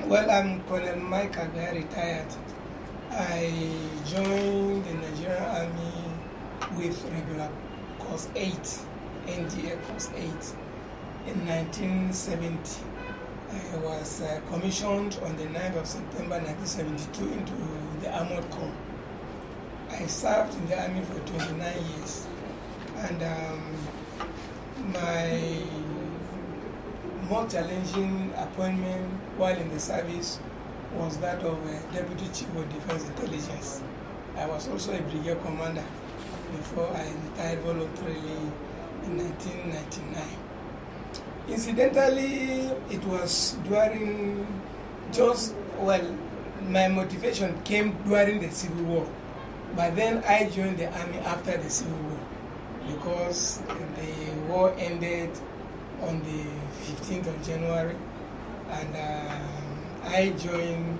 Well, I'm Col Micah Gayya, retired. I joined the Nigerian Army with regular course 8, NDA course 8, in 1970. I was commissioned on the 9th of September 1972 into the Armored Corps. I served in the Army for 29 years, and my more challenging appointment while in the service was that of Deputy Chief of Defense Intelligence. I was also a brigade commander before I retired voluntarily in 1999. Incidentally, it was during my motivation came during the Civil War, but then I joined the Army after the Civil War because the war ended on the 15th of January, and I joined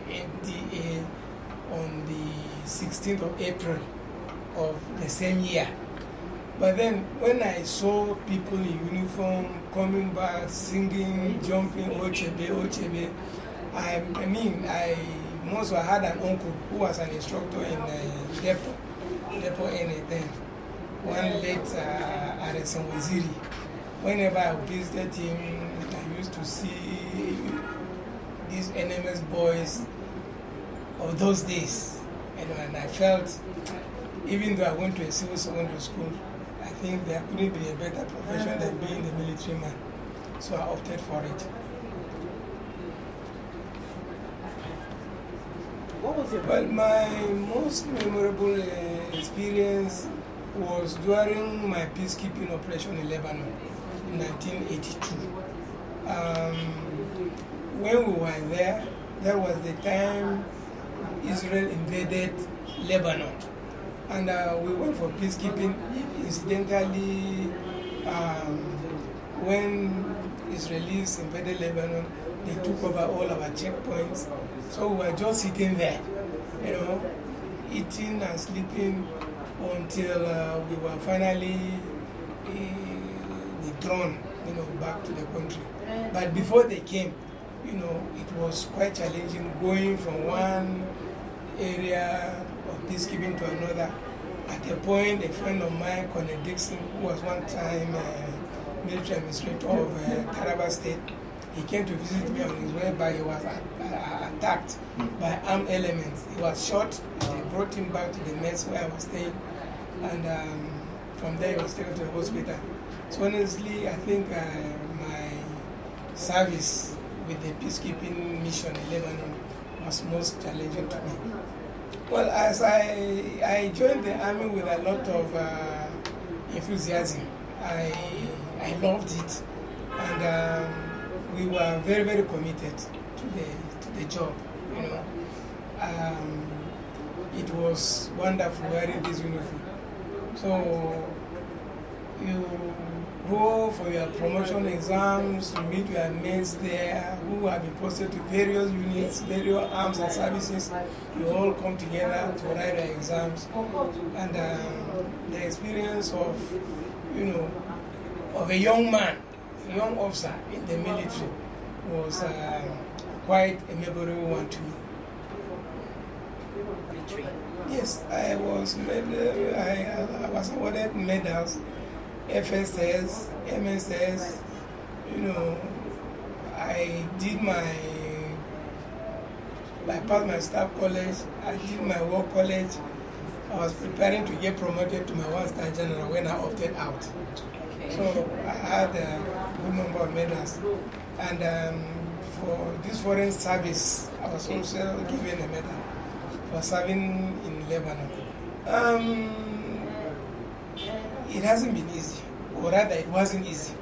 NDA on the 16th of April of the same year. But then when I saw people in uniform coming back, singing, jumping, Ochebe, Ochebe, I had an uncle who was an instructor in Depot NA then, one late Aresan Waziri. Whenever I visited him, I used to see these NMS boys of those days. And I felt, even though I went to a civil secondary school, I think there couldn't be a better profession than being the military man. So I opted for it. Well, my most memorable experience was during my peacekeeping operation in Lebanon in 1982. When we were there, that was the time Israel invaded Lebanon. And we went for peacekeeping. Incidentally, when Israelis invaded Lebanon, they took over all our checkpoints. So we were just sitting there, eating and sleeping until we were finally withdrawn, back to the country. But before they came, it was quite challenging going from one area of peacekeeping to another. At a point, a friend of mine, Colonel Dixon, who was one time military administrator of Taraba State, he came to visit me on his way by. He was attacked by armed elements. He was shot. They brought him back to the mess where I was staying, and from there he was taken to the hospital. So honestly, I think my service with the peacekeeping mission in Lebanon was most challenging to me. Well, as I joined the Army with a lot of enthusiasm, I loved it, and we were very, very committed to the job. It was wonderful wearing this uniform. So you go for your promotion exams, you meet your mates there who have been posted to various units, various arms and services. You all come together to write the exams, and the experience of a young man, a young officer in the military was quite a memorable one to me. Yes, I was awarded medals, FSS, MSS. I passed my staff college, I did my war college. I was preparing to get promoted to my one-star general when I opted out. So I had a good number of medals. And for this foreign service, I was also given a medal for serving in Lebanon. It hasn't been easy, or rather it wasn't easy,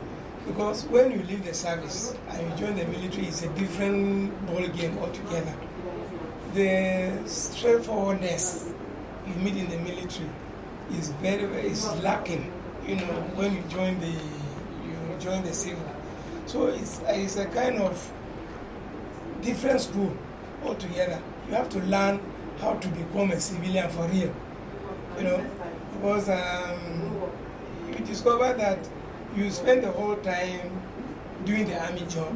because when you leave the service and you join the military, it's a different ball game altogether. The straightforwardness you meet in the military is is lacking, when you join the civil. So it's a kind of different school altogether. You have to learn how to become a civilian for real, because you discover that you spend the whole time doing the army job,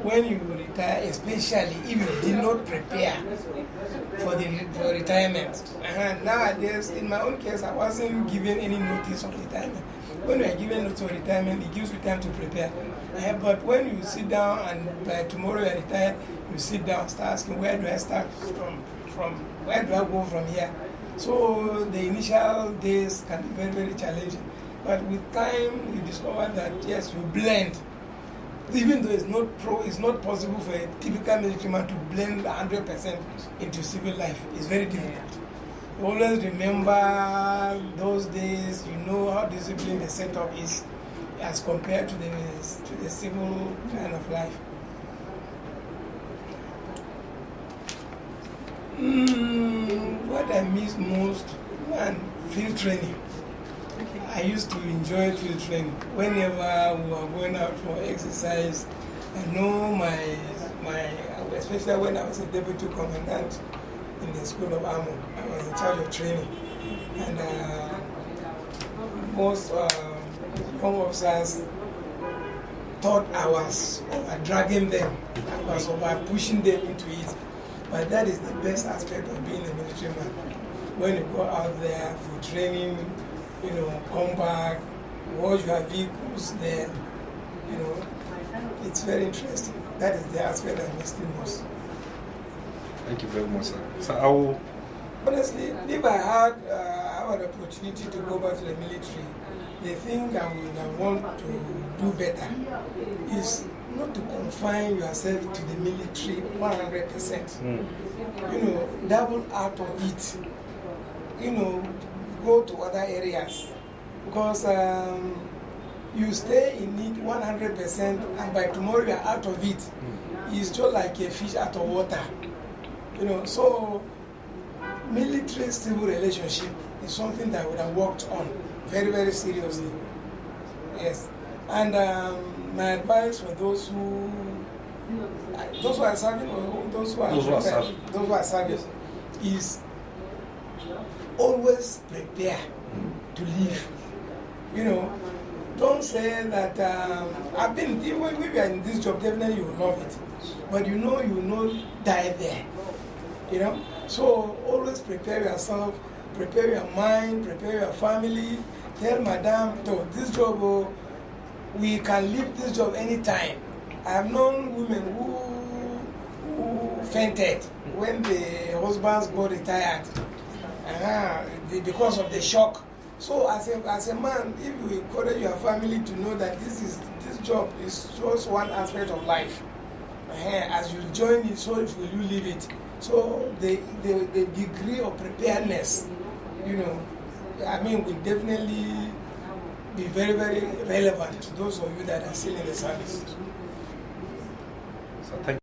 when you retire, especially if you did not prepare for retirement. Nowadays, in my own case, I wasn't given any notice of retirement. When you are given notice of retirement, it gives you time to prepare. But when you sit down and by tomorrow you are retired, you sit down, start asking, where do I start from where do I go from here? So the initial days can be very, very challenging. But with time, you discover that yes, you blend. Even though it's not possible for a typical military man to blend 100% into civil life. It's very difficult. You always remember those days. You know how disciplined the setup is as compared to the civil kind of life. What I miss most, field training. I used to enjoy field training. Whenever we were going out for exercise, I know especially when I was a deputy commandant in the School of Army, I was in charge of training. And most young officers thought I was dragging them, I was pushing them into it. But that is the best aspect of being a military man. When you go out there for training, come back, watch your vehicles there, it's very interesting. That is the aspect I miss the most. Thank you very much, sir. So honestly, if I had an opportunity to go back to the military, the thing I would want to do better is not to confine yourself to the military 100%. Double out of it. Go to other areas. Because you stay in it 100% and by tomorrow you are out of it. It's just like a fish out of water. So military-civil relationship is something that I would have worked on very, very seriously. Yes. And my advice for those who are serving or those who are serving is always prepare to leave. Don't say that if you are in this job, definitely you will love it. But you will not die there. So always prepare yourself, prepare your mind, prepare your family. Tell madam, this job, we can leave this job anytime. I have known women who fainted when the husbands got retired because of the shock. So as a man, if you encourage your family to know that this job is just one aspect of life, as you join it, so will you leave it. So the degree of preparedness, will definitely be very, very relevant to those of you that are still in the service. So thank you.